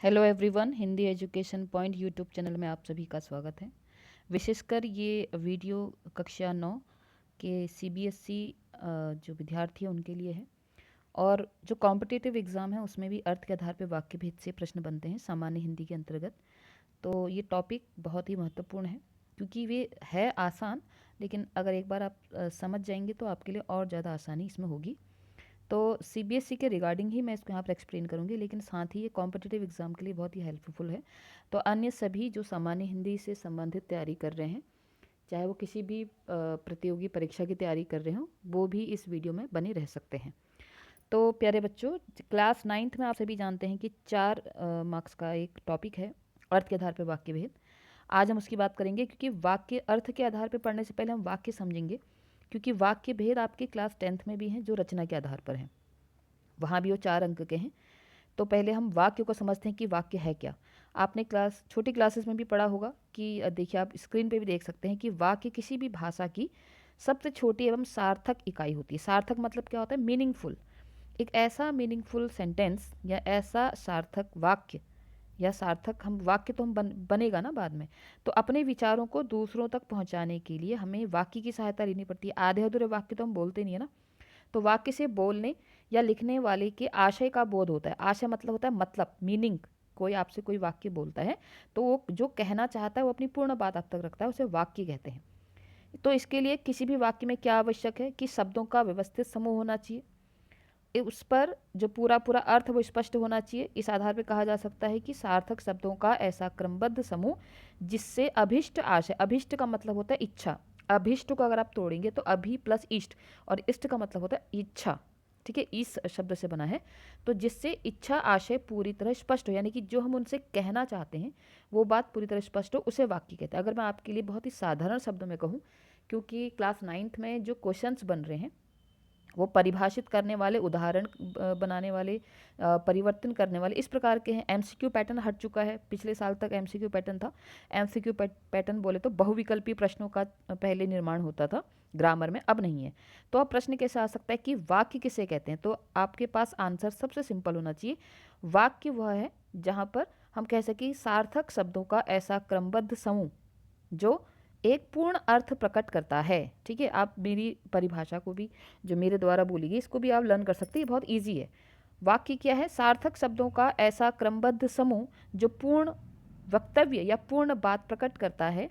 Hello everyone, Hindi education point YouTube channel में आप सभी का स्वागत है। विशेषकर ये वीडियो कक्षा 9 के सीबीएसई जो विद्यार्थी हैं उनके लिए है। और जो कॉम्पिटिटिव एग्ज़ाम है उसमें भी अर्थ के आधार पर वाक्य भेद से प्रश्न बनते हैं सामान्य हिंदी के अंतर्गत। तो ये टॉपिक बहुत ही महत्वपूर्ण है क्योंकि वे है आसान, लेकिन अगर एक बार आप समझ जाएंगे तो आपके लिए और ज़्यादा आसानी इसमें होगी। तो सीबीएसई के रिगार्डिंग ही मैं इसको यहाँ पर एक्सप्लेन करूँगी, लेकिन साथ ही ये कॉम्पिटिटिव एग्ज़ाम के लिए बहुत ही हेल्पफुल है। तो अन्य सभी जो सामान्य हिंदी से संबंधित तैयारी कर रहे हैं, चाहे वो किसी भी प्रतियोगी परीक्षा की तैयारी कर रहे हों, वो भी इस वीडियो में बने रह सकते हैं। तो प्यारे बच्चों, क्लास 9th में आप सभी जानते हैं कि 4 मार्क्स का एक टॉपिक है अर्थ के आधार पर वाक्य भेद। आज हम उसकी बात करेंगे क्योंकि वाक्य अर्थ के आधार पर पढ़ने से पहले हम वाक्य समझेंगे, क्योंकि वाक्य भेद आपके क्लास 10th में भी हैं जो रचना के आधार पर हैं, वहाँ भी वो 4 अंक के हैं। तो पहले हम वाक्य को समझते हैं कि वाक्य है क्या। आपने छोटी क्लासेस में भी पढ़ा होगा कि देखिए, आप स्क्रीन पे भी देख सकते हैं कि वाक्य किसी भी भाषा की सबसे छोटी एवं सार्थक इकाई होती है। सार्थक मतलब क्या होता है? मीनिंगफुल। एक ऐसा मीनिंगफुल सेंटेंस या ऐसा सार्थक वाक्य या सार्थक हम वाक्य तो हम बनेगा ना बाद में। तो अपने विचारों को दूसरों तक पहुंचाने के लिए हमें वाक्य की सहायता लेनी पड़ती है। आधे अधूरे वाक्य तो हम बोलते नहीं है ना। तो वाक्य से बोलने या लिखने वाले के आशय का बोध होता है। आशय मतलब होता है मतलब, मीनिंग। कोई आपसे कोई वाक्य बोलता है तो वो जो कहना चाहता है वो अपनी पूर्ण बात आप तक रखता है, उसे वाक्य कहते हैं। तो इसके लिए किसी भी वाक्य में क्या आवश्यक है कि शब्दों का व्यवस्थित समूह होना चाहिए, उस पर जो पूरा पूरा अर्थ वो स्पष्ट होना चाहिए। इस आधार पर कहा जा सकता है कि सार्थक शब्दों का ऐसा क्रमबद्ध समूह जिससे अभिष्ट आशय, अभिष्ट का मतलब होता है इच्छा, अभिष्ट को अगर आप तोड़ेंगे तो अभि प्लस इष्ट, और इष्ट का मतलब होता है इच्छा, ठीक है, इस शब्द से बना है। तो जिससे इच्छा आशय पूरी तरह स्पष्ट हो, यानी कि जो हम उनसे कहना चाहते हैं वो बात पूरी तरह स्पष्ट हो, उसे वाक्य कहते हैं। अगर मैं आपके लिए बहुत ही साधारण शब्दों में कहूँ, क्योंकि क्लास 9th में जो क्वेश्चंस बन रहे हैं वो परिभाषित करने वाले, उदाहरण बनाने वाले, परिवर्तन करने वाले इस प्रकार के हैं। एमसीक्यू पैटर्न हट चुका है, पिछले साल तक एमसीक्यू पैटर्न था। एमसीक्यू पैटर्न बोले तो बहुविकल्पी प्रश्नों का पहले निर्माण होता था ग्रामर में, अब नहीं है। तो अब प्रश्न कैसे आ सकता है कि वाक्य किसे कहते हैं? तो आपके पास आंसर सबसे सिंपल होना चाहिए। वाक्य वह है जहाँ पर हम कह सकें सार्थक शब्दों का ऐसा क्रमबद्ध समूह जो एक पूर्ण अर्थ प्रकट करता है। ठीक है, आप मेरी परिभाषा को भी जो मेरे द्वारा बोली गई इसको भी आप लर्न कर सकते हैं, ये बहुत ईजी है। वाक्य क्या है? सार्थक शब्दों का ऐसा क्रमबद्ध समूह जो पूर्ण वक्तव्य या पूर्ण बात प्रकट करता है,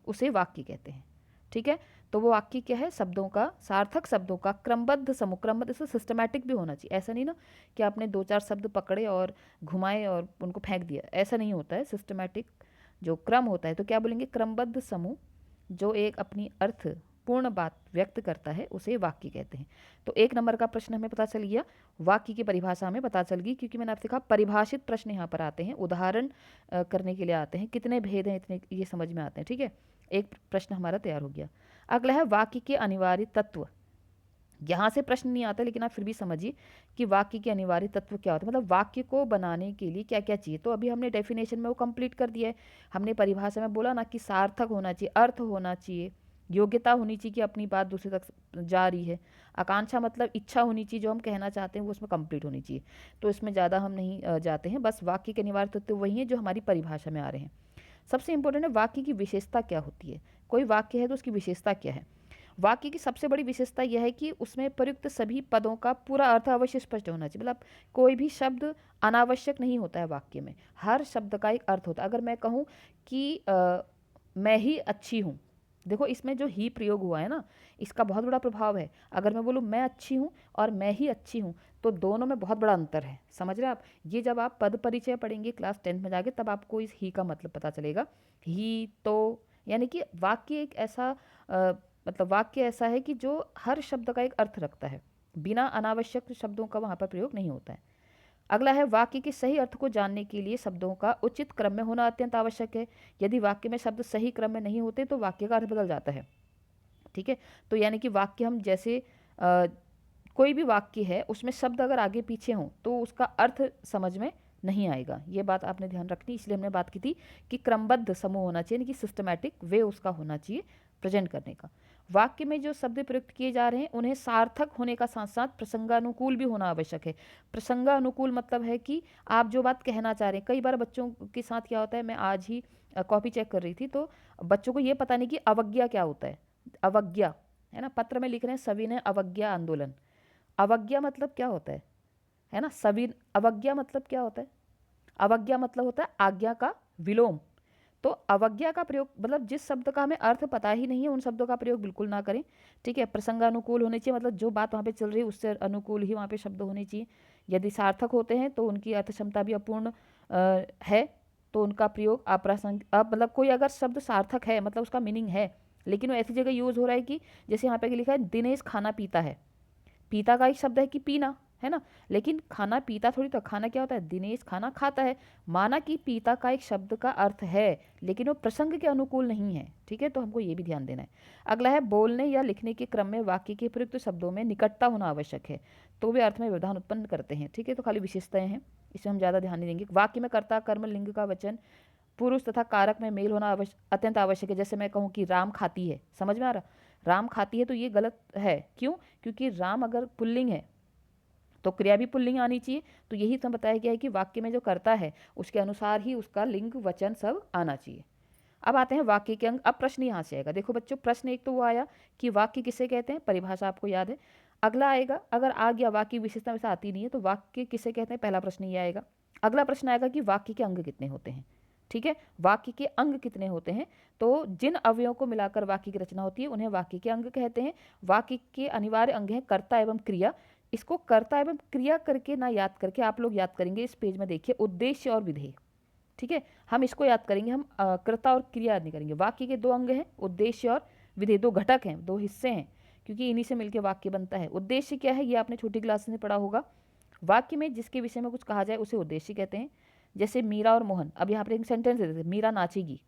उसे वाक्य कहते हैं। ठीक है, तो वो वाक्य क्या है? शब्दों का, सार्थक शब्दों का क्रमबद्ध समूह। क्रमबद्ध इससे सिस्टमैटिक भी होना चाहिए। ऐसा नहीं ना कि आपने 2-4 शब्द पकड़े और घुमाए और उनको फेंक दिया, ऐसा नहीं होता है। सिस्टमैटिक जो क्रम होता है, तो क्या बोलेंगे? क्रमबद्ध समूह जो एक अपनी अर्थ पूर्ण बात व्यक्त करता है, उसे वाक्य कहते हैं। तो 1 नंबर का प्रश्न हमें पता चल गया, वाक्य की परिभाषा हमें पता चल गई, क्योंकि मैंने आपसे कहा परिभाषित प्रश्न यहाँ पर आते हैं, उदाहरण करने के लिए आते हैं, कितने भेद हैं इतने ये समझ में आते हैं। ठीक है, एक प्रश्न हमारा तैयार हो गया। अगला है वाक्य के अनिवार्य तत्व। यहाँ से प्रश्न नहीं आता, लेकिन आप फिर भी समझिए कि वाक्य के अनिवार्य तत्व क्या होता है, मतलब वाक्य को बनाने के लिए क्या क्या चाहिए। तो अभी हमने डेफिनेशन में वो कंप्लीट कर दिया है। हमने परिभाषा में बोला ना कि सार्थक होना चाहिए, अर्थ होना चाहिए, योग्यता होनी चाहिए कि अपनी बात दूसरे तक जा रही है, आकांक्षा मतलब इच्छा होनी चाहिए, जो हम कहना चाहते हैं वो उसमें कंप्लीट होनी चाहिए। तो इसमें ज़्यादा हम नहीं जाते हैं, बस वाक्य के अनिवार्य तत्व वही हैं जो हमारी परिभाषा में आ रहे हैं। सबसे इंपॉर्टेंट है वाक्य की विशेषता क्या होती है। कोई वाक्य है तो उसकी विशेषता क्या है? वाक्य की सबसे बड़ी विशेषता यह है कि उसमें प्रयुक्त सभी पदों का पूरा अर्थ अवश्य स्पष्ट होना चाहिए। मतलब कोई भी शब्द अनावश्यक नहीं होता है वाक्य में, हर शब्द का एक अर्थ होता है। अगर मैं कहूँ कि मैं ही अच्छी हूँ, देखो इसमें जो ही प्रयोग हुआ है ना, इसका बहुत बड़ा प्रभाव है। अगर मैं बोलूँ मैं अच्छी हूँ और मैं ही अच्छी हूँ, तो दोनों में बहुत बड़ा अंतर है। समझ रहे हैं आप? ये जब आप पद परिचय पढ़ेंगे क्लास 10th में जाके, तब आपको इस ही का मतलब पता चलेगा। ही तो यानी कि वाक्य एक ऐसा मतलब वाक्य ऐसा है कि जो हर शब्द का एक अर्थ रखता है, बिना अनावश्यक शब्दों का वहाँ पर प्रयोग नहीं होता है। अगला है वाक्य के सही अर्थ को जानने के लिए शब्दों का उचित क्रम में होना अत्यंत आवश्यक है। यदि वाक्य में शब्द सही क्रम में नहीं होते तो वाक्य का अर्थ बदल जाता है। ठीक है, तो यानी कि वाक्य हम जैसे कोई भी वाक्य है उसमें शब्द अगर आगे पीछे हों तो उसका अर्थ समझ में नहीं आएगा। ये बात आपने ध्यान रखनी, इसलिए हमने बात की थी कि क्रमबद्ध समूह होना चाहिए, यानी कि सिस्टमैटिक वे उसका होना चाहिए प्रेजेंट करने का। वाक्य में जो शब्द प्रयुक्त किए जा रहे हैं उन्हें सार्थक होने का साथ साथ प्रसंगानुकूल भी होना आवश्यक है। प्रसंगानुकूल मतलब है कि आप जो बात कहना चाह रहे हैं, कई बार बच्चों के साथ क्या होता है, मैं आज ही कॉपी चेक कर रही थी तो बच्चों को ये पता नहीं कि अवज्ञा क्या होता है। अवज्ञा है ना, पत्र में लिख रहे हैं सविनय अवज्ञा आंदोलन। अवज्ञा मतलब क्या होता है ना, सविन अवज्ञा मतलब क्या होता है, अवज्ञा मतलब होता है आज्ञा का विलोम। तो अवज्ञा का प्रयोग मतलब जिस शब्द का हमें अर्थ पता ही नहीं है उन शब्दों का प्रयोग बिल्कुल ना करें, ठीक है। प्रसंगानुकूल होने चाहिए, मतलब जो बात वहाँ पे चल रही है उससे अनुकूल ही वहाँ पे शब्द होने चाहिए। यदि सार्थक होते हैं तो उनकी अर्थ क्षमता भी अपूर्ण है, तो उनका प्रयोग अप्रासंगिक, अब मतलब कोई अगर शब्द सार्थक है मतलब उसका मीनिंग है, लेकिन वो ऐसी जगह यूज हो रहा है कि जैसे यहाँ पे लिखा है दिनेश खाना पीता है, पीता का एक शब्द है कि पीना, है ना, लेकिन खाना पीता थोड़ी, तो खाना क्या होता है, दिनेश खाना खाता है। माना कि पीता का एक शब्द का अर्थ है लेकिन वो प्रसंग के अनुकूल नहीं है, ठीक है, तो हमको ये भी ध्यान देना है। अगला है बोलने या लिखने के क्रम में वाक्य के प्रयुक्त शब्दों में निकटता होना आवश्यक है, तो वे अर्थ में व्यवधान उत्पन्न करते हैं, ठीक है। तो खाली विशेषताएं हैं, इसमें हम ज़्यादा ध्यान नहीं देंगे। वाक्य में कर्ता कर्म लिंग का वचन पुरुष तथा कारक में मेल होना अत्यंत आवश्यक है। जैसे मैं कहूँ कि राम खाती है, समझ में आ रहा, राम खाती है, तो ये गलत है, क्यों, क्योंकि राम अगर पुल्लिंग है तो क्रिया भी पुल्लिंग आनी चाहिए। तो यही तो बताया गया है कि वाक्य में जो करता है उसके अनुसार ही उसका लिंग वचन सब आना चाहिए। अब आते हैं वाक्य के अंग। अब प्रश्न यहाँ से आएगा, देखो बच्चों, प्रश्न एक तो वो आया कि वाक्य किसे कहते हैं, परिभाषा आपको याद है। अगला आएगा, अगर आ गया वाक्य विशेषता वैसे आती नहीं है तो वाक्य किसे कहते हैं, पहला प्रश्न ये आएगा। अगला प्रश्न आएगा कि वाक्य के अंग कितने होते हैं, ठीक है, वाक्य के अंग कितने होते हैं। तो जिन अवयवों को मिलाकर वाक्य की रचना होती है उन्हें वाक्य के अंग कहते हैं। वाक्य के अनिवार्य अंग हैं कर्ता एवं क्रिया। इसको कर्ता एवं क्रिया करके ना याद करके आप लोग याद करेंगे, इस पेज में देखिए, उद्देश्य और विधेय, ठीक है, हम इसको याद करेंगे, हम कर्ता और क्रिया याद नहीं करेंगे। वाक्य के दो अंग हैं, उद्देश्य और विधेय, दो घटक हैं, दो हिस्से हैं, क्योंकि इन्हीं से मिलकर वाक्य बनता है। उद्देश्य क्या है, ये आपने छोटी क्लास में पढ़ा होगा। वाक्य में जिसके विषय में कुछ कहा जाए उसे उद्देश्य कहते हैं। जैसे मीरा और मोहन, अब यहाँ पर एक सेंटेंस दे देते, मीरा नाचेगी,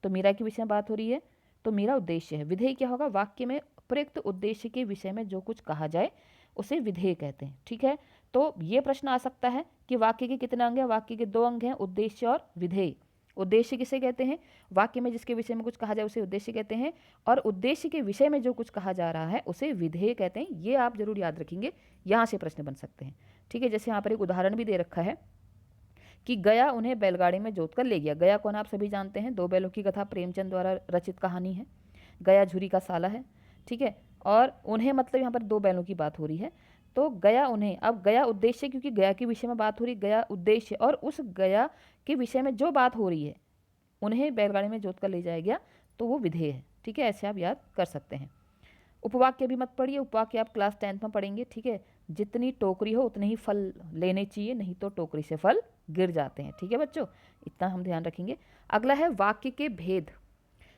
तो मीरा के विषय में बात हो रही है, तो मीरा उद्देश्य है। विधेय क्या होगा, वाक्य में प्रयुक्त उद्देश्य के विषय में जो कुछ कहा जाए उसे विधेय कहते हैं, ठीक है। तो ये प्रश्न आ सकता है कि वाक्य के कितने अंग हैं, वाक्य के दो अंग हैं, उद्देश्य और विधेय। उद्देश्य किसे कहते हैं, वाक्य में जिसके विषय में कुछ कहा जाए उसे उद्देश्य कहते हैं, और उद्देश्य के विषय में जो कुछ कहा जा रहा है उसे विधेय कहते हैं। ये आप जरूर याद रखेंगे, यहाँ से प्रश्न बन सकते हैं, ठीक है। जैसे यहाँ पर एक उदाहरण भी दे रखा है कि गया उन्हें बैलगाड़ी में जोत कर ले गया। गया कौन आप सभी जानते हैं, दो बैलों की कथा प्रेमचंद द्वारा रचित कहानी है। गया झुरी का साला है, ठीक है, और उन्हें मतलब यहाँ पर दो बैलों की बात हो रही है, तो गया उन्हें, अब गया उद्देश्य, क्योंकि गया के विषय में बात हो रही, गया उद्देश्य, और उस गया के विषय में जो बात हो रही है उन्हें बैलगाड़ी में जोत कर ले जाया गया, तो वो विधेय है, ठीक है, ऐसे आप याद कर सकते हैं। उपवाक्य भी मत पढ़िए, उपवाक्य आप क्लास 10th में पढ़ेंगे, ठीक है। जितनी टोकरी हो उतने ही फल लेने चाहिए, नहीं तो टोकरी से फल गिर जाते हैं, ठीक है बच्चों, इतना हम ध्यान रखेंगे। अगला है वाक्य के भेद।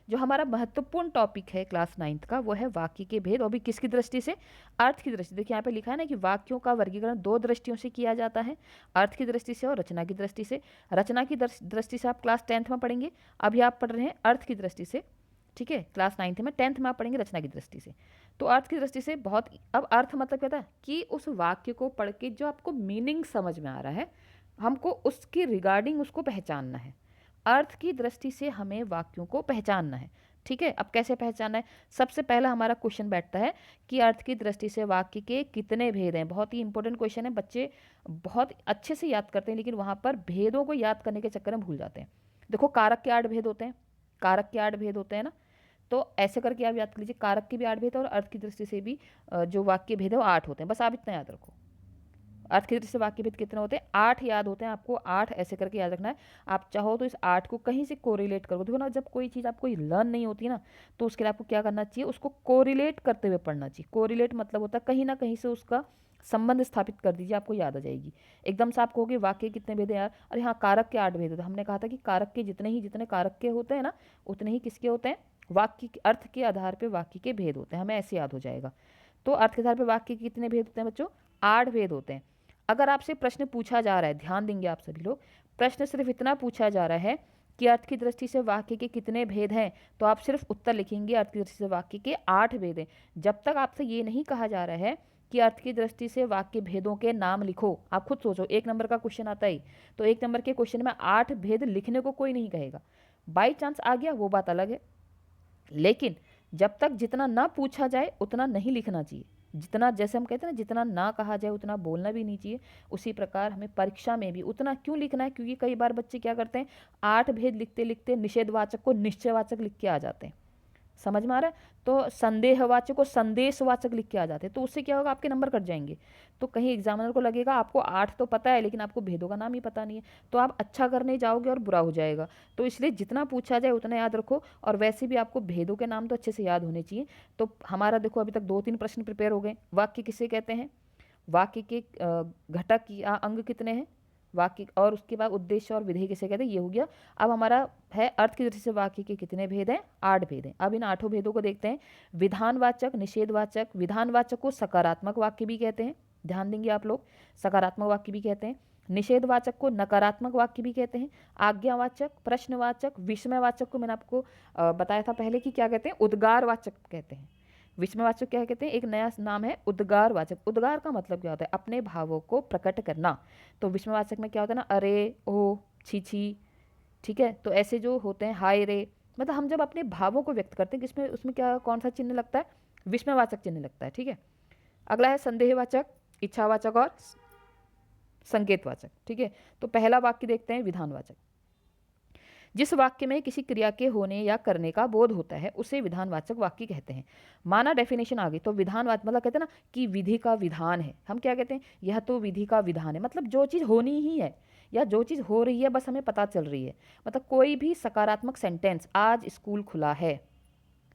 जो हमारा महत्वपूर्ण टॉपिक है क्लास 9th का, वो है वाक्य के भेद, और भी किसकी दृष्टि से, अर्थ की दृष्टि। देखिए यहाँ पे लिखा है ना कि वाक्यों का वर्गीकरण दो दृष्टियों से किया जाता है, अर्थ की दृष्टि से और रचना की दृष्टि से। रचना की दृष्टि से आप क्लास 10th में पढ़ेंगे, अभी आप पढ़ रहे हैं अर्थ की दृष्टि से, ठीक है, क्लास 9th में। 10th में आप पढ़ेंगे रचना की दृष्टि से। तो अर्थ की दृष्टि से बहुत, अब अर्थ मतलब क्या था कि उस वाक्य को पढ़ के जो आपको मीनिंग समझ में आ रहा है, हमको उसके रिगार्डिंग उसको पहचानना है। अर्थ की दृष्टि से हमें वाक्यों को पहचानना है, ठीक है। अब कैसे पहचानना है, सबसे पहला हमारा क्वेश्चन बैठता है कि अर्थ की दृष्टि से वाक्य के कितने भेद हैं। बहुत ही इंपॉर्टेंट क्वेश्चन है, बच्चे बहुत अच्छे से याद करते हैं लेकिन वहाँ पर भेदों को याद करने के चक्कर में भूल जाते हैं। देखो कारक के 8 भेद होते हैं, कारक के 8 भेद होते हैं ना, तो ऐसे करके आप याद कर लीजिए, कारक के भी 8 भेद है और अर्थ की दृष्टि से भी जो वाक्य भेद है वो 8 होते हैं। बस आप इतना याद रखो, अर्थ की दृष्टि से वाक्य भेद कितने होते हैं, 8 याद होते हैं आपको, 8 ऐसे करके याद रखना है। आप चाहो तो इस 8 को कहीं से कोरिलेट करो। देखो ना, जब कोई चीज़ आपको लर्न नहीं होती ना, तो उसके लिए आपको क्या करना चाहिए, उसको कोरिलेट करते हुए पढ़ना चाहिए। कोरिलेट मतलब होता है कहीं ना कहीं से उसका संबंध स्थापित कर दीजिए, आपको याद आ जाएगी। एकदम से आप कहोगे वाक्य कितने भेद हैं यार, अरे हाँ कारक के 8 भेद होते हैं। हमने कहा था कि कारक के जितने कारक के होते हैं ना, उतने ही किसके होते हैं, वाक्य के, अर्थ के आधार पर वाक्य के भेद होते हैं, हमें ऐसे याद हो जाएगा। तो अर्थ के आधार पर वाक्य के कितने भेद होते हैं बच्चों, 8 भेद होते हैं। अगर आपसे प्रश्न पूछा जा रहा है, ध्यान देंगे आप सभी लोग, प्रश्न सिर्फ इतना पूछा जा रहा है कि अर्थ की दृष्टि से वाक्य के कितने भेद हैं, तो आप सिर्फ उत्तर लिखेंगे अर्थ की दृष्टि से वाक्य के 8 भेद हैं। जब तक आपसे ये नहीं कहा जा रहा है कि अर्थ की दृष्टि से वाक्य भेदों के नाम लिखो, आप खुद सोचो, 1 नंबर का क्वेश्चन आता है तो 1 नंबर के क्वेश्चन में 8 भेद लिखने को कोई नहीं कहेगा। बाई चांस आ गया वो बात अलग है, लेकिन जब तक जितना ना पूछा जाए उतना नहीं लिखना चाहिए। जितना, जैसे हम कहते हैं ना, जितना ना कहा जाए उतना बोलना भी नहीं चाहिए। उसी प्रकार हमें परीक्षा में भी उतना क्यों लिखना है, क्योंकि कई बार बच्चे क्या करते हैं, 8 भेद लिखते लिखते निषेधवाचक को निश्चयवाचक लिख के आ जाते हैं। समझ में आ रहा है? तो संदेहवाचक को संदेशवाचक लिख के आ जाते हैं, तो उससे क्या होगा, आपके नंबर कट जाएंगे। तो कहीं एग्जामिनर को लगेगा आपको 8 तो पता है लेकिन आपको भेदों का नाम ही पता नहीं है, तो आप अच्छा करने जाओगे और बुरा हो जाएगा। तो इसलिए जितना पूछा जाए उतना याद रखो, और वैसे भी आपको भेदों के नाम तो अच्छे से याद होने चाहिए। तो हमारा देखो अभी तक 2-3 प्रश्न प्रिपेयर हो गए। वाक्य किसे कहते हैं, वाक्य के घटक या अंग कितने हैं, वाक्य, और उसके बाद उद्देश्य और विधेय किसे कहते हैं, ये हो गया। अब हमारा है अर्थ की दृष्टि से वाक्य के कितने भेद हैं, 8 भेद हैं। अब इन 8 भेदों को देखते हैं। विधानवाचक, निषेधवाचक, विधानवाचक को सकारात्मक वाक्य भी कहते हैं, ध्यान देंगे आप लोग, सकारात्मक वाक्य भी कहते हैं। निषेधवाचक को नकारात्मक वाक्य भी कहते हैं। आज्ञावाचक, प्रश्नवाचक, विस्मयवाचक को मैंने आपको बताया था पहले कि क्या कहते हैं, उद्गारवाचक कहते हैं। विस्मयवाचक क्या कहते हैं, एक नया नाम है उद्गारवाचक। उद्गार का मतलब क्या होता है, अपने भावों को प्रकट करना। तो विस्मयवाचक में क्या होता है ना, अरे, ओ, छी छी, ठीक है। तो ऐसे जो होते हैं, हाय रे, मतलब हम जब अपने भावों को व्यक्त करते हैं, किसमें, उसमें क्या, कौन सा चिन्ह लगता है, विस्मयवाचक चिन्ह लगता है, ठीक है। अगला है संदेहवाचक, इच्छावाचक और संकेतवाचक, ठीक है। तो पहला वाक्य देखते हैं, विधानवाचक। जिस वाक्य में किसी क्रिया के होने या करने का बोध होता है उसे विधानवाचक वाक्य कहते हैं। माना डेफिनेशन आ गई, तो विधानवाचक मतलब कहते हैं ना कि विधि का विधान है। हम क्या कहते हैं, यह तो विधि का विधान है, मतलब जो चीज़ होनी ही है या जो चीज़ हो रही है बस हमें पता चल रही है। मतलब कोई भी सकारात्मक सेंटेंस, आज स्कूल खुला है,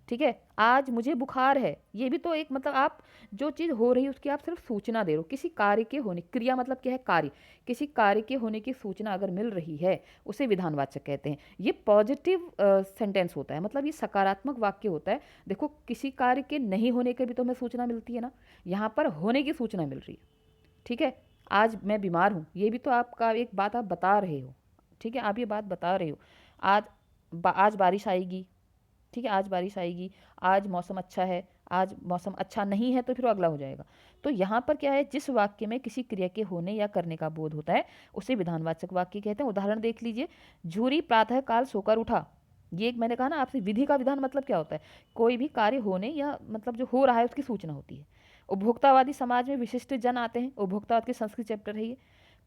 ठीक है, आज मुझे बुखार है, ये भी तो एक, मतलब आप जो चीज़ हो रही है उसकी आप सिर्फ सूचना दे रहे हो। किसी कार्य के होने, क्रिया मतलब क्या है, कार्य, किसी कार्य के होने की सूचना अगर मिल रही है उसे विधानवाचक कहते हैं। ये पॉजिटिव सेंटेंस होता है, मतलब ये सकारात्मक वाक्य होता है। देखो, किसी कार्य के नहीं होने की भी तो हमें सूचना मिलती है ना, यहाँ पर होने की सूचना मिल रही है, ठीक है। आज मैं बीमार हूँ, ये भी तो आपका एक बात आप बता रहे हो, ठीक है, आप ये बात बता रहे हो। आज आज बारिश आएगी, ठीक है, आज बारिश आएगी, आज मौसम अच्छा है, आज मौसम अच्छा नहीं है, तो फिर वो अगला हो जाएगा। तो यहाँ पर क्या है, जिस वाक्य में किसी क्रिया के होने या करने का बोध होता है उसे विधानवाचक वाक्य कहते हैं। उदाहरण देख लीजिए, झूरी प्रातः काल सोकर उठा। ये एक मैंने कहा ना आपसे, विधि का विधान मतलब क्या होता है, कोई भी कार्य होने या मतलब जो हो रहा है उसकी सूचना होती है। उपभोक्तावादी समाज में विशिष्ट जन आते हैं, उपभोक्तावाद की संस्कृति चैप्टर है ये।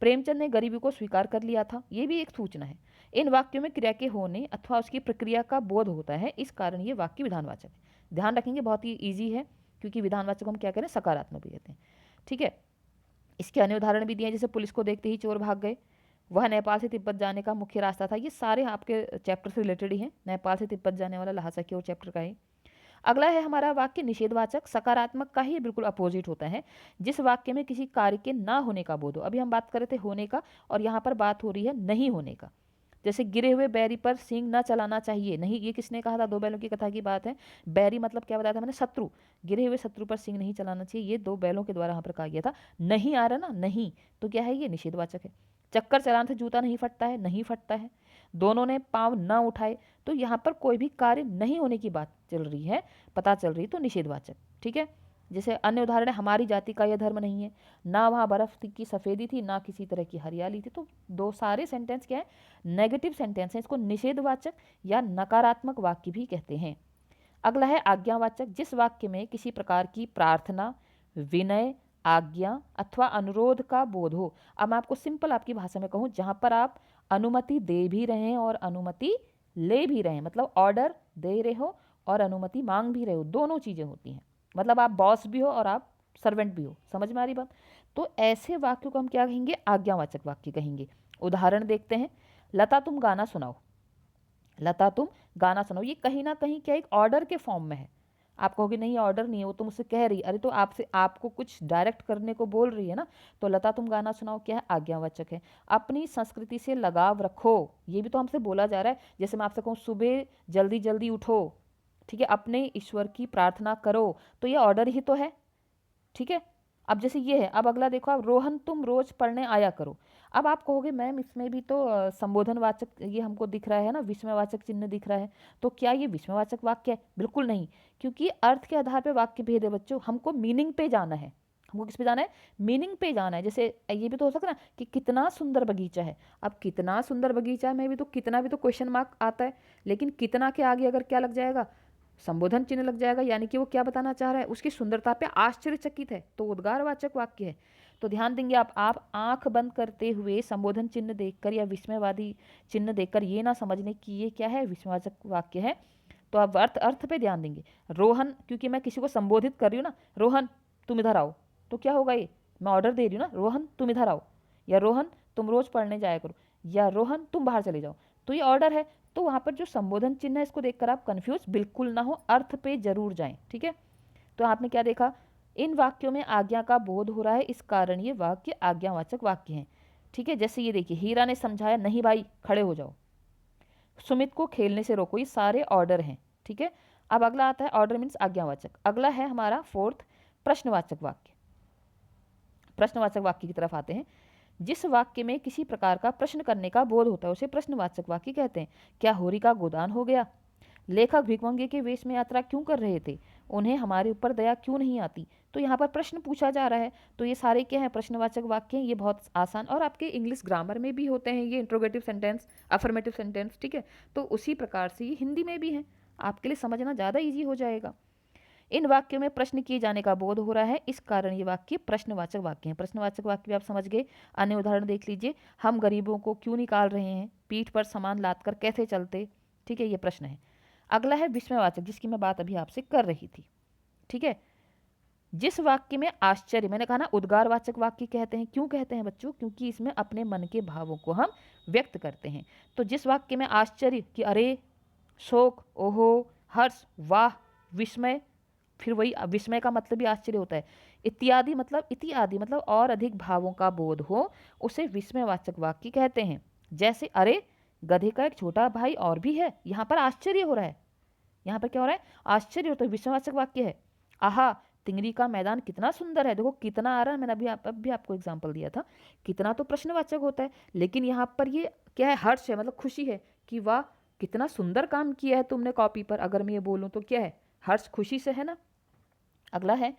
प्रेमचंद ने गरीबी को स्वीकार कर लिया था, ये भी एक सूचना है। इन वाक्यों में क्रिया के होने अथवा उसकी प्रक्रिया का बोध होता है, इस कारण ये वाक्य विधानवाचक है। ध्यान रखेंगे, बहुत ही ईजी है, क्योंकि विधानवाचक हम क्या करें, सकारात्मक भी कहते हैं, ठीक है। इसके अन्य उदाहरण भी दिए हैं, जैसे पुलिस को देखते ही चोर भाग गए, वह नेपाल से तिब्बत जाने का मुख्य रास्ता था। ये सारे आपके चैप्टर से रिलेटेड ही हैं, नेपाल से तिब्बत जाने वाला लहासा की ओर चैप्टर का है। अगला है हमारा वाक्य निषेधवाचक, सकारात्मक का ही बिल्कुल अपोजिट होता है। जिस वाक्य में किसी कार्य के ना होने का बोध हो, अभी हम बात कर रहे थे होने का, और यहाँ पर बात हो रही है नहीं होने का। जैसे गिरे हुए बैरी पर सींग न चलाना चाहिए, नहीं, ये किसने कहा था, दो बैलों की कथा की बात है। बैरी मतलब क्या बताया था मैंने, शत्रु, गिरे हुए शत्रु पर सींग नहीं चलाना चाहिए, ये दो बैलों के द्वारा यहाँ पर कहा गया था। नहीं आ रहा ना, नहीं, तो क्या है, ये निषेधवाचक है। चक्कर चलाने से जूता नहीं फटता है, नहीं फटता है। दोनों ने पाँव न उठाए, तो यहाँ पर कोई भी कार्य नहीं होने की बात चल रही है, पता चल रही है, तो निषेधवाचक, ठीक है। जैसे अन्य उदाहरण है, हमारी जाति का यह धर्म नहीं है, ना वहाँ बर्फ की सफ़ेदी थी ना किसी तरह की हरियाली थी। तो दो सारे सेंटेंस क्या है, नेगेटिव सेंटेंस है, इसको निषेधवाचक या नकारात्मक वाक्य भी कहते हैं। अगला है आज्ञावाचक, जिस वाक्य में किसी प्रकार की प्रार्थना, विनय, आज्ञा अथवा अनुरोध का बोध हो। अब मैं आपको सिंपल आपकी भाषा में कहूँ, जहाँ पर आप अनुमति दे भी रहे हैं और अनुमति ले भी रहे हैं, मतलब ऑर्डर दे रहे हो और अनुमति मांग भी रहे हो, दोनों चीज़ें होती हैं। मतलब आप बॉस भी हो और आप सर्वेंट भी हो, समझ में आ रही बात। तो ऐसे वाक्यों को हम क्या कहेंगे, आज्ञावाचक वाक्य कहेंगे। उदाहरण देखते हैं, लता तुम गाना सुनाओ, लता तुम गाना सुनाओ, ये कहीं ना कहीं क्या एक ऑर्डर के फॉर्म में है। आप कहोगे नहीं ऑर्डर नहीं है, वो तो मुझसे कह रही है, अरे तो आपसे आपको कुछ डायरेक्ट करने को बोल रही है ना। तो लता तुम गाना सुनाओ क्या है, आज्ञावाचक है। अपनी संस्कृति से लगाव रखो, ये भी तो हमसे बोला जा रहा है। जैसे मैं आपसे कहूँ सुबह जल्दी जल्दी उठो, ठीक है, अपने ईश्वर की प्रार्थना करो, तो ये ऑर्डर ही तो है, ठीक है। अब जैसे ये है, अब अगला देखो आप, रोहन तुम रोज पढ़ने आया करो। अब आप कहोगे मैम इसमें भी तो संबोधनवाचक ये हमको दिख रहा है ना, विस्मयवाचक चिन्ह दिख रहा है, तो क्या ये विस्मयवाचक वाक्य है? बिल्कुल नहीं, क्योंकि अर्थ के आधार पे वाक्य भेद है बच्चों, हमको मीनिंग पे जाना है। हमको किस पे जाना है, मीनिंग पे जाना है। जैसे ये भी तो हो सकता है ना कि कितना सुंदर बगीचा है, अब कितना सुंदर बगीचा में भी तो कितना भी तो क्वेश्चन मार्क आता है, लेकिन कितना के आगे अगर क्या लग जाएगा, संबोधन चिन्ह लग जाएगा, यानी कि वो क्या बताना चाह रहा है, उसकी सुंदरता पे आश्चर्यचकित है, तो उद्गारवाचक वाक्य है। तो ध्यान देंगे आप आंख बंद करते हुए संबोधन चिन्ह देखकर या विस्मयवादी चिन्ह देखकर ये ना समझने कि ये क्या है, विस्मयवाचक वाक्य है। तो आप अर्थ अर्थ पे ध्यान देंगे। रोहन, क्योंकि मैं किसी को संबोधित कर रही हूँ ना, रोहन तुम इधर आओ, तो क्या होगा, ये मैं ऑर्डर दे रही हूँ ना, रोहन तुम इधर आओ, या रोहन तुम रोज पढ़ने जाया करो, या रोहन तुम बाहर चले जाओ, तो ये ऑर्डर है। तो वहां पर जो संबोधन चिन्ह है इसको देखकर आप कंफ्यूज बिल्कुल ना हो, अर्थ पे जरूर जाएं, ठीक है। तो आपने क्या देखा, इन वाक्यों में आज्ञा का बोध हो रहा है, इस कारण ये वाक्य आज्ञावाचक वाक्य हैं, ठीक है। जैसे ये देखिए, हीरा ने समझाया, नहीं भाई खड़े हो जाओ, सुमित को खेलने से रोको, ये सारे ऑर्डर हैं, ठीक है। अब अगला आता है, ऑर्डर मीन्स आज्ञावाचक। अगला है हमारा फोर्थ, प्रश्नवाचक वाक्य। प्रश्नवाचक वाक्य की तरफ आते हैं। जिस वाक्य में किसी प्रकार का प्रश्न करने का बोध होता है उसे प्रश्नवाचक वाक्य कहते हैं। क्या होरी का गोदान हो गया? लेखक भिखमंगे के वेश में यात्रा क्यों कर रहे थे? उन्हें हमारे ऊपर दया क्यों नहीं आती? तो यहाँ पर प्रश्न पूछा जा रहा है, तो ये सारे क्या है, प्रश्नवाचक वाक्य हैं। ये बहुत आसान और आपके इंग्लिश ग्रामर में भी होते हैं ये इंट्रोगेटिव सेंटेंस, अफर्मेटिव सेंटेंस, ठीक है। तो उसी प्रकार से ये हिंदी में भी है, आपके लिए समझना ज़्यादा ईजी हो जाएगा। इन वाक्यों में प्रश्न किए जाने का बोध हो रहा है, इस कारण ये वाक्य प्रश्नवाचक वाक्य हैं। प्रश्नवाचक वाक्य भी आप समझ गए। अन्य उदाहरण देख लीजिए, हम गरीबों को क्यों निकाल रहे हैं? पीठ पर सामान लाद कर कैसे चलते? ठीक है, ये प्रश्न है। अगला है विस्मयवाचक, जिसकी मैं बात अभी आपसे कर रही थी, ठीक है। जिस वाक्य में आश्चर्य, मैंने कहा ना उद्गारवाचक वाक्य कहते हैं। क्यों कहते हैं बच्चों? क्योंकि इसमें अपने मन के भावों को हम व्यक्त करते हैं। तो जिस वाक्य में आश्चर्य कि अरे, शोक, ओहो, हर्ष, वाह, विस्मय, फिर वही विस्मय का मतलब भी आश्चर्य होता है, इत्यादि मतलब और अधिक भावों का बोध हो, उसे विस्मयवाचक वाक्य कहते हैं। जैसे अरे, गधे का एक छोटा भाई और भी है, यहाँ पर आश्चर्य हो रहा है, यहाँ पर क्या हो रहा है, आश्चर्य होता है, विस्मयवाचक वाक्य है। आहा, तिंगरी का मैदान कितना सुंदर है। देखो कितना आ रहा है, मैंने अभी आपको एग्जाम्पल दिया था, कितना तो प्रश्नवाचक होता है, लेकिन यहाँ पर ये क्या है, हर्ष है, मतलब खुशी है कि वाह कितना सुंदर काम किया है तुमने कॉपी पर। अगर मैं ये बोलूँ तो क्या है, हर्ष, खुशी से है ना। अगला है,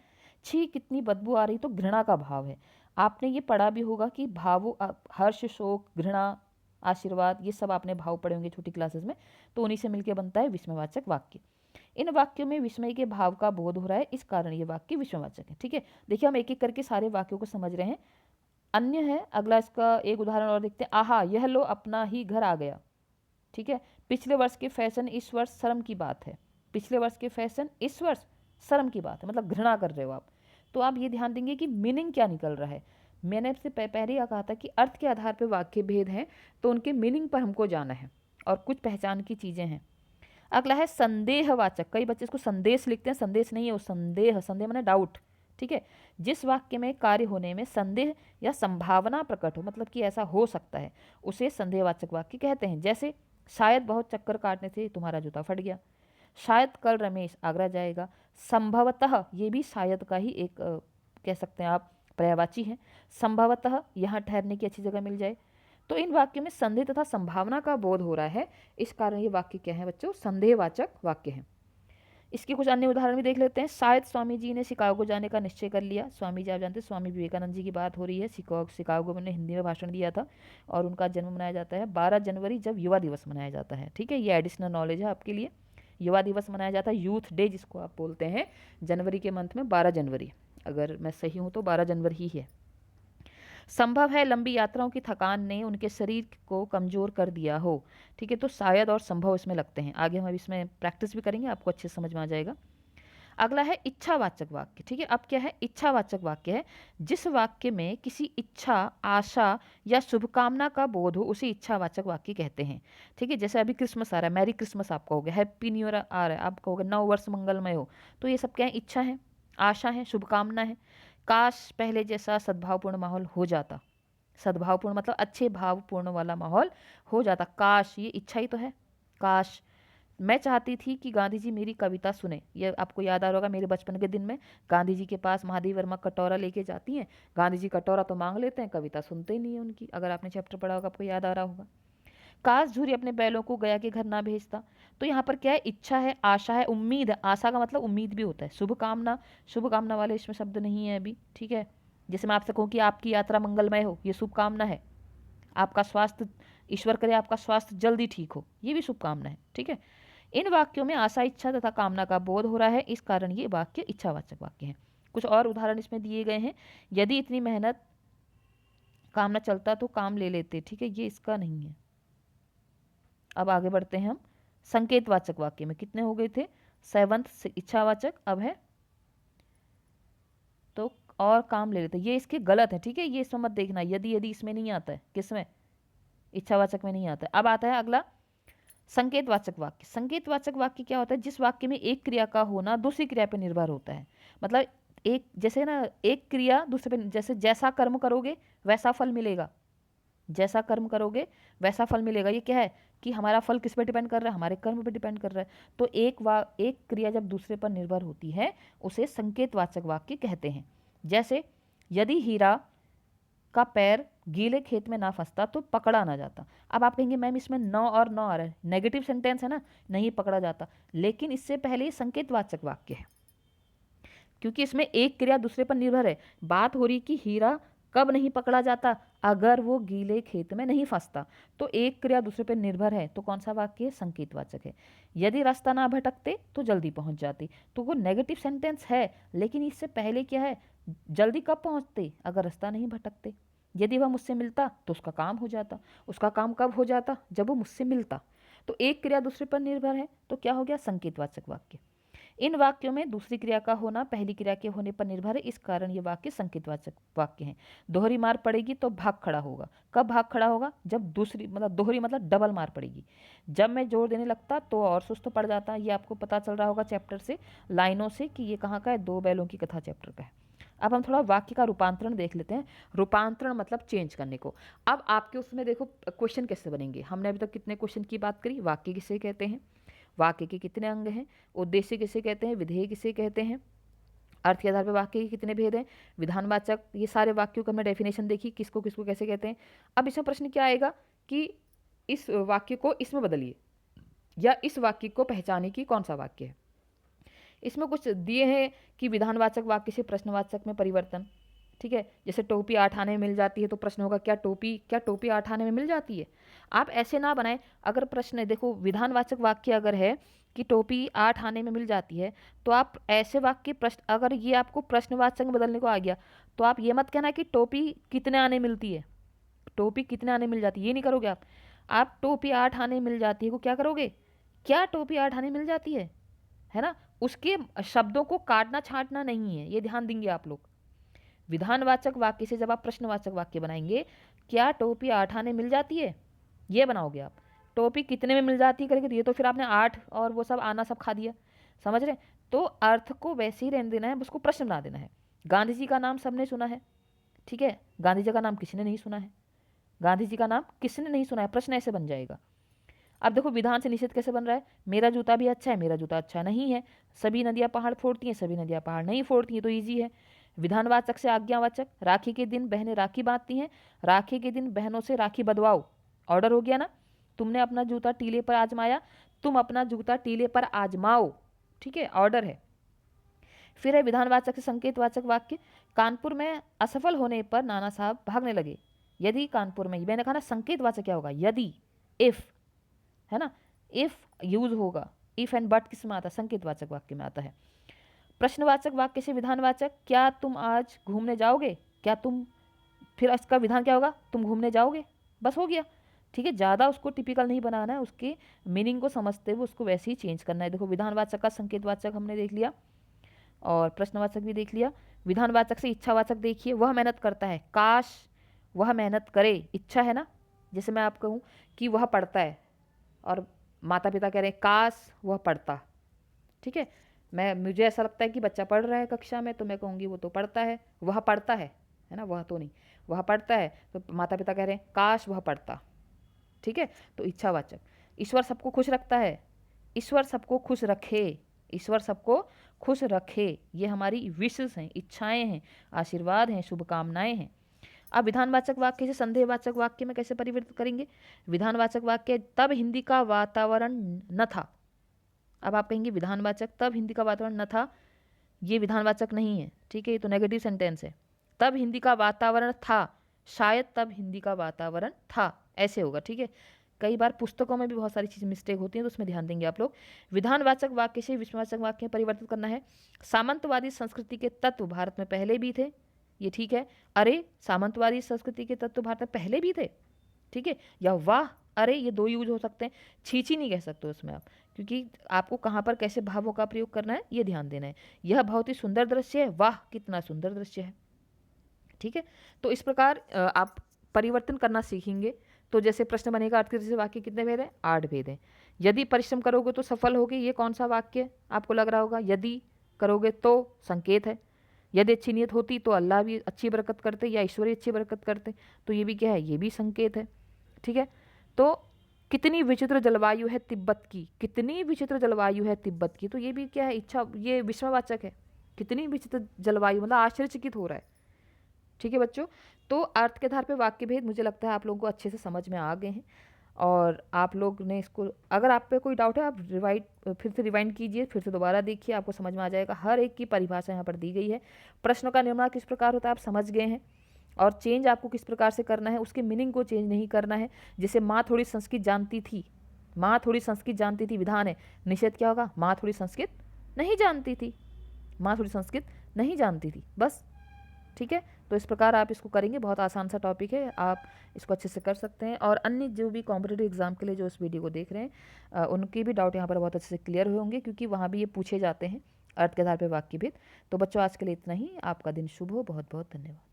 छी कितनी बदबू आ रही, तो घृणा का भाव है। आपने ये पढ़ा भी होगा कि भावों, हर्ष, शोक, घृणा, आशीर्वाद, ये सब आपने भाव पढ़े होंगे छोटी क्लासेस में, तो उन्हीं से मिलकर बनता है विस्मयवाचक वाक्य। इन वाक्यों में विस्मय के भाव का बोध हो रहा है, इस कारण ये वाक्य विस्मयवाचक है, ठीक है। देखिए हम एक एक करके सारे वाक्यों को समझ रहे हैं। अन्य है अगला, इसका एक उदाहरण और देखते हैं। आहा, यह लो अपना ही घर आ गया, ठीक है। पिछले वर्ष के फैशन इस वर्ष शर्म की बात है। पिछले वर्ष के फैशन इस वर्ष शर्म की बात है, मतलब घृणा कर रहे हो आप। तो आप ये ध्यान देंगे कि मीनिंग क्या निकल रहा है। मैंने आपसे पहले ही कहा था कि अर्थ के आधार पर वाक्य भेद हैं, तो उनके मीनिंग पर हमको जाना है और कुछ पहचान की चीज़ें हैं। अगला है संदेहवाचक। कई बच्चे इसको संदेश लिखते हैं, संदेश नहीं है वो संदेह, संदेह माने डाउट, ठीक है। जिस वाक्य में कार्य होने में संदेह या संभावना प्रकट हो, मतलब कि ऐसा हो सकता है, उसे संदेहवाचक वाक्य कहते हैं। जैसे शायद बहुत चक्कर काटने से तुम्हारा जूता फट गया, शायद कल रमेश आगरा जाएगा, संभवतः, ये भी शायद का ही एक कह सकते हैं आप पर्यायवाची है। संभवतः यहाँ ठहरने की अच्छी जगह मिल जाए। तो इन वाक्यों में संदेह तथा संभावना का बोध हो रहा है, इस कारण ये वाक्य क्या है बच्चों, संदेहवाचक वाक्य है। इसके कुछ अन्य उदाहरण भी देख लेते हैं। शायद स्वामी जी ने शिकागो जाने का निश्चय कर लिया। स्वामी जी आप जानते हैं स्वामी विवेकानंद जी की बात हो रही है। शिकागो में हिंदी में भाषण दिया था और उनका जन्म मनाया जाता है 12 जनवरी, जब युवा दिवस मनाया जाता है, ठीक है। ये एडिशनल नॉलेज है आपके लिए। युवा दिवस मनाया जाता है, यूथ डे जिसको आप बोलते हैं, जनवरी के मंथ में 12 जनवरी, अगर मैं सही हूँ तो 12 जनवरी ही है। संभव है लंबी यात्राओं की थकान ने उनके शरीर को कमज़ोर कर दिया हो, ठीक है। तो शायद और संभव इसमें लगते हैं। आगे हम इसमें प्रैक्टिस भी करेंगे, आपको अच्छे से समझ में आ जाएगा। अगला है इच्छावाचक वाक्य, ठीक है। अब क्या है, इच्छावाचक वाक्य है जिस वाक्य में किसी इच्छा, आशा या शुभकामना का बोध हो, उसे इच्छावाचक वाक्य कहते हैं, ठीक है। जैसे अभी क्रिसमस आ रहा है, मैरी क्रिसमस आपका हो गया, हैप्पी न्यू ईयर आ रहा है, आपका हो गया नव वर्ष मंगलमय हो। तो ये सब क्या है, इच्छा है, आशा है, शुभकामना है। काश पहले जैसा सद्भावपूर्ण माहौल हो जाता, सद्भावपूर्ण मतलब अच्छे भावपूर्ण वाला माहौल हो जाता, काश, ये इच्छा ही तो है। काश मैं चाहती थी कि गांधी जी मेरी कविता सुने। ये आपको याद आ रहा होगा, मेरे बचपन के दिन में गांधी जी के पास महादेवी वर्मा कटोरा लेके जाती हैं, गांधी जी कटोरा तो मांग लेते हैं, कविता सुनते ही नहीं है उनकी। अगर आपने चैप्टर पढ़ा होगा आपको याद आ रहा होगा। काश झूरी अपने बैलों को गया के घर ना भेजता। तो यहाँ पर क्या है, इच्छा है, आशा है, उम्मीद है। आशा का मतलब उम्मीद भी होता है। शुभकामना, शुभकामना वाले इसमें शब्द नहीं है अभी, ठीक है। जैसे मैं आपसे कहूँ कि आपकी यात्रा मंगलमय हो, ये शुभकामना है। आपका स्वास्थ्य, ईश्वर करे आपका स्वास्थ्य जल्दी ठीक हो, ये भी शुभकामना है, ठीक है। इन वाक्यों में आशा, इच्छा तथा कामना का बोध हो रहा है, इस कारण ये वाक्य इच्छावाचक वाक्य है। कुछ और उदाहरण इसमें दिए गए हैं। यदि इतनी मेहनत काम न चलता तो काम ले लेते, ठीक है, ये इसका नहीं है। अब आगे बढ़ते हैं हम संकेतवाचक वाक्य में। कितने हो गए थे? 7th इच्छावाचक, अब है तो और काम ले लेते, ये इसके गलत है, ठीक है, ये इसमें मत देखना। यदि इसमें नहीं आता है, किसमें? इच्छावाचक में नहीं आता है। अब आता है अगला संकेतवाचक वाक्य। संकेतवाचक वाक्य क्या होता है? जिस वाक्य में एक क्रिया का होना दूसरी क्रिया पर निर्भर होता है। मतलब एक, जैसे ना, एक क्रिया दूसरे पे, जैसे जैसा कर्म करोगे वैसा फल मिलेगा, जैसा कर्म करोगे वैसा फल मिलेगा। ये क्या है कि हमारा फल किस पे डिपेंड कर रहा है? हमारे कर्म पे डिपेंड कर रहा है। तो एक क्रिया जब दूसरे पर निर्भर होती है उसे संकेतवाचक वाक्य कहते हैं। जैसे यदि हीरा का पैर गीले खेत में ना फंसता तो पकड़ा ना जाता। अब आप कहेंगे मैम इसमें न और न आ रहा है, नेगेटिव सेंटेंस है ना, नहीं पकड़ा जाता, लेकिन इससे पहले संकेतवाचक वाक्य है क्योंकि इसमें एक क्रिया दूसरे पर निर्भर है। बात हो रही कि हीरा कब नहीं पकड़ा जाता? अगर वो गीले खेत में नहीं फंसता। तो एक क्रिया दूसरे पर निर्भर है, तो कौन सा वाक्य है? संकेतवाचक है। यदि रास्ता ना भटकते तो जल्दी पहुंच जाते, तो वो नेगेटिव सेंटेंस है, लेकिन इससे पहले क्या है? जल्दी कब पहुंचते? अगर रास्ता नहीं भटकते। यदि वह मुझसे मिलता तो उसका काम हो जाता। उसका काम कब हो जाता? जब वो मुझसे मिलता। तो एक क्रिया दूसरे पर निर्भर है, तो क्या हो गया? संकेतवाचक वाक्य। इन वाक्यों में दूसरी क्रिया का होना पहली क्रिया के होने पर निर्भर है, इस कारण ये वाक्य संकेतवाचक वाक्य हैं। दोहरी मार पड़ेगी तो भाग खड़ा होगा। कब भाग खड़ा होगा? जब दूसरी, मतलब दोहरी मतलब डबल मार पड़ेगी। जब मैं जोर देने लगता तो और सुस्त पड़ जाता। ये आपको पता चल रहा होगा चैप्टर से, लाइनों से, कि ये कहाँ का है? दो बैलों की कथा चैप्टर का है। अब हम थोड़ा वाक्य का रूपांतरण देख लेते हैं। रूपांतरण मतलब चेंज करने को। अब आपके उसमें देखो क्वेश्चन कैसे बनेंगे। हमने अभी तक कितने क्वेश्चन की बात करी? वाक्य किसे कहते हैं, वाक्य के कितने अंग हैं, उद्देश्य किसे कहते हैं, विधेय किसे कहते हैं, अर्थ के आधार पर वाक्य के कितने भेद हैं, विधानवाचक, ये सारे वाक्यों का हमने डेफिनेशन देखी, किसको किसको कैसे कहते हैं। अब इसमें प्रश्न क्या आएगा कि इस वाक्य को इसमें बदलिए, या इस वाक्य को पहचाने की कौन सा वाक्य है। इसमें कुछ दिए हैं कि विधानवाचक वाक्य से प्रश्नवाचक में परिवर्तन, ठीक है। जैसे टोपी 8 आने में मिल जाती है, तो प्रश्न होगा क्या टोपी 8 आने में मिल जाती है। आप ऐसे ना बनाएं। अगर प्रश्न देखो, विधानवाचक वाक्य अगर है कि टोपी 8 आने में मिल जाती है, तो आप ऐसे वाक्य प्रश्न, अगर ये आपको प्रश्नवाचक में बदलने को आ गया, तो आप ये मत कहना कि टोपी कितने आने मिलती है, टोपी कितने आने मिल जाती है, ये नहीं करोगे आप टोपी 8 आने मिल जाती है को क्या करोगे? क्या टोपी 8 आने मिल जाती है ना। उसके शब्दों को काटना छांटना नहीं है, ये ध्यान देंगे आप लोग। विधानवाचक वाक्य से जब आप प्रश्नवाचक वाक्य बनाएंगे, क्या टोपी 8 आने मिल जाती है, ये बनाओगे आप। टोपी कितने में मिल जाती है करेंगे, तो ये तो फिर आपने 8 और वो सब आना सब खा दिया, समझ रहे। तो अर्थ को वैसे ही रहने देना है, उसको प्रश्न बना देना है। गांधी जी का नाम सबने सुना है, ठीक है, गांधी जी का नाम किसी ने नहीं सुना है, गांधी जी का नाम किसने नहीं सुना है, प्रश्न ऐसे बन जाएगा। अब देखो विधान से निषेध कैसे बन रहा है, मेरा जूता भी अच्छा है, मेरा जूता अच्छा नहीं है, सभी नदियां पहाड़ फोड़ती हैं, सभी नदियां पहाड़ नहीं फोड़ती हैं, तो ईजी है। विधानवाचक से आज्ञावाचक, राखी के दिन बहनें राखी बांधती हैं, राखी के दिन बहनों से राखी बंधवाओ, ऑर्डर हो गया ना। तुमने अपना जूता टीले पर आजमाया, तुम अपना जूता टीले पर आजमाओ, ठीक है, ऑर्डर है। फिर है विधानवाचक से संकेतवाचक वाक्य। कानपुर में असफल होने पर नाना साहब भागने लगे। यदि कानपुर में, मैंने कहा ना संकेतवाचक क्या होगा, यदि, इफ, है ना, इफ यूज होगा। इफ एंड बट किस में आता है? संकेतवाचक वाक्य में आता है। प्रश्नवाचक वाक्य से विधानवाचक, क्या तुम आज घूमने जाओगे, क्या तुम, फिर इसका विधान क्या होगा? तुम घूमने जाओगे, बस हो गया, ठीक है। ज़्यादा उसको टिपिकल नहीं बनाना है, उसके मीनिंग को समझते हुए उसको वैसे ही चेंज करना है। देखो विधानवाचक का संकेतवाचक हमने देख लिया और प्रश्नवाचक भी देख लिया। विधानवाचक से इच्छावाचक देखिए, वह मेहनत करता है, काश वह मेहनत करे, इच्छा है ना। जैसे मैं आप कहूँ कि वह पढ़ता है और माता पिता कह रहे हैं काश वह पढ़ता, ठीक है। मुझे ऐसा लगता है कि बच्चा पढ़ रहा है कक्षा में, तो मैं कहूँगी वो तो पढ़ता है, वह पढ़ता है ना, वह तो नहीं, वह पढ़ता है, तो माता पिता कह रहे हैं काश वह पढ़ता, ठीक है। तो इच्छावाचक। ईश्वर सबको खुश रखता है, ईश्वर सबको खुश रखे, ईश्वर सबको खुश रखे, ये हमारी विशेष हैं, इच्छाएं हैं, आशीर्वाद हैं, शुभकामनाएं हैं। अब विधानवाचक वाक्य से संदेहवाचक वाक्य में कैसे परिवर्तित करेंगे। विधानवाचक वाक्य, तब हिंदी का वातावरण न था। अब आप कहेंगे विधानवाचक तब हिंदी का वातावरण न था, ये विधानवाचक नहीं है, ठीक है, ये तो नेगेटिव सेंटेंस है। तब हिंदी का वातावरण था, शायद तब हिंदी का वातावरण था, ऐसे होगा, ठीक है। कई बार पुस्तकों में भी बहुत सारी चीज़ें मिस्टेक होती हैं, तो उसमें ध्यान देंगे आप लोग। विधानवाचक वाक्य से विषमवाचक वाक्य में परिवर्तित करना है। सामंतवादी संस्कृति के तत्व भारत में पहले भी थे, ये ठीक है। अरे सामंतवादी संस्कृति के तत्व भारत में पहले भी थे, ठीक है। या वाह अरे, ये दो यूज हो सकते हैं। छीछी नहीं कह सकते उसमें आप, क्योंकि आपको कहाँ पर कैसे भावों का प्रयोग करना है ये ध्यान देना है। यह बहुत ही सुंदर दृश्य है, वाह कितना सुंदर दृश्य है, ठीक है। तो इस प्रकार आप परिवर्तन करना सीखेंगे। तो जैसे प्रश्न बनेगा अर्थकृत से वाक्य कितने भेद हैं? 8 भेद हैं। यदि परिश्रम करोगे तो सफल होगे, ये कौन सा वाक्य आपको लग रहा होगा? यदि करोगे तो संकेत है। यदि अच्छी नीयत होती तो अल्लाह भी अच्छी बरकत करते या ईश्वर अच्छी बरकत करते, तो ये भी क्या है? ये भी संकेत है, ठीक है। तो कितनी विचित्र जलवायु है तिब्बत की, कितनी विचित्र जलवायु है तिब्बत की, तो ये भी क्या है? इच्छा, ये विषमवाचक है। कितनी विचित्र जलवायु, मतलब आश्चर्यचकित हो रहा है, ठीक है बच्चों। तो अर्थ के आधार पे वाक्य भेद मुझे लगता है आप लोगों को अच्छे से समझ में आ गए हैं। और आप लोग ने इसको, अगर आप पे कोई डाउट है आप फिर से रिवाइंड कीजिए, फिर से दोबारा देखिए, आपको समझ में आ जाएगा। हर एक की परिभाषा यहाँ पर दी गई है। प्रश्नों का निर्माण किस प्रकार होता है आप समझ गए हैं, और चेंज आपको किस प्रकार से करना है, उसके मीनिंग को चेंज नहीं करना है। जैसे माँ थोड़ी संस्कृत जानती थी, माँ थोड़ी संस्कृत जानती थी, विधान है। निषेध क्या होगा? माँ थोड़ी संस्कृत नहीं जानती थी, माँ थोड़ी संस्कृत नहीं जानती थी, बस, ठीक है। तो इस प्रकार आप इसको करेंगे, बहुत आसान सा टॉपिक है, आप इसको अच्छे से कर सकते हैं। और अन्य जो भी कॉम्पिटेटिव एग्जाम के लिए जो इस वीडियो को देख रहे हैं उनके भी डाउट यहाँ पर बहुत अच्छे से क्लियर हुए होंगे, क्योंकि वहाँ भी ये पूछे जाते हैं अर्थ के आधार पर वाक्य भेद। तो बच्चों आज के लिए इतना ही। आपका दिन शुभ हो, बहुत बहुत धन्यवाद।